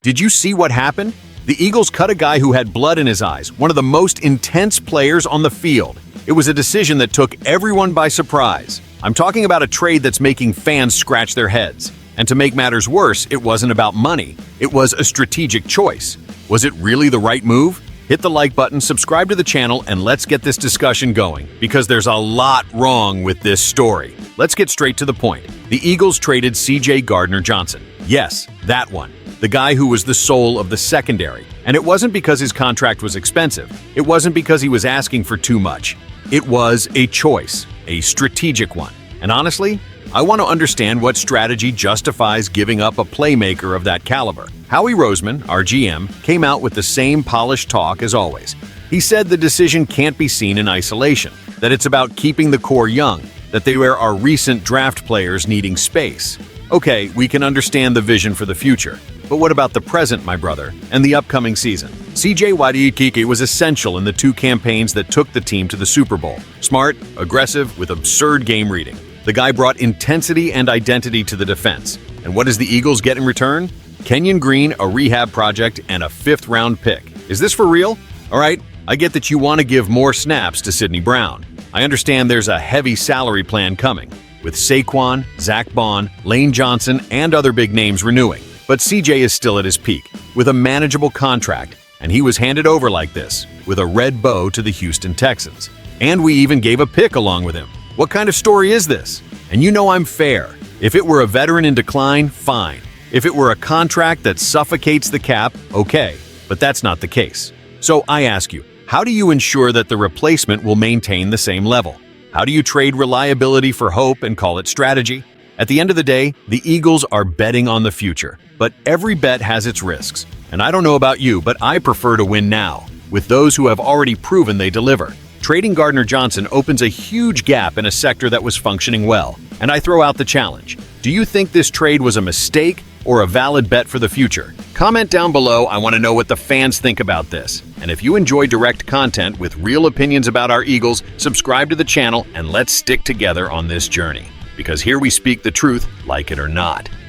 Did you see what happened? The Eagles cut a guy who had blood in his eyes, one of the most intense players on the field. It was a decision that took everyone by surprise. I'm talking about a trade that's making fans scratch their heads. And to make matters worse, it wasn't about money. It was a strategic choice. Was it really the right move? Hit the like button, subscribe to the channel, and let's get this discussion going, because there's a lot wrong with this story. Let's get straight to the point. The Eagles traded C.J. Gardner-Johnson. Yes, that one. The guy who was the soul of the secondary. And it wasn't because his contract was expensive. It wasn't because he was asking for too much. It was a choice, a strategic one. And honestly, I want to understand what strategy justifies giving up a playmaker of that caliber. Howie Roseman, our GM, came out with the same polished talk as always. He said the decision can't be seen in isolation, that it's about keeping the core young, that they were our recent draft players needing space. Okay, we can understand the vision for the future. But what about the present, my brother, and the upcoming season? C.J. Wadikike was essential in the two campaigns that took the team to the Super Bowl. Smart, aggressive, with absurd game reading. The guy brought intensity and identity to the defense. And what does the Eagles get in return? Kenyon Green, a rehab project, and a fifth-round pick. Is this for real? All right, I get that you want to give more snaps to Sidney Brown. I understand there's a heavy salary plan coming, with Saquon, Zach Bond, Lane Johnson, and other big names renewing. But CJ is still at his peak, with a manageable contract, and he was handed over like this, with a red bow to the Houston Texans. And we even gave a pick along with him. What kind of story is this? And you know I'm fair. If it were a veteran in decline, fine. If it were a contract that suffocates the cap, okay. But that's not the case. So I ask you, how do you ensure that the replacement will maintain the same level? How do you trade reliability for hope and call it strategy? At the end of the day, the Eagles are betting on the future, but every bet has its risks. And I don't know about you, but I prefer to win now, with those who have already proven they deliver. Trading Gardner-Johnson opens a huge gap in a sector that was functioning well, and I throw out the challenge. Do you think this trade was a mistake or a valid bet for the future? Comment down below. I want to know what the fans think about this. And if you enjoy direct content with real opinions about our Eagles, subscribe to the channel and let's stick together on this journey. Because here we speak the truth, like it or not.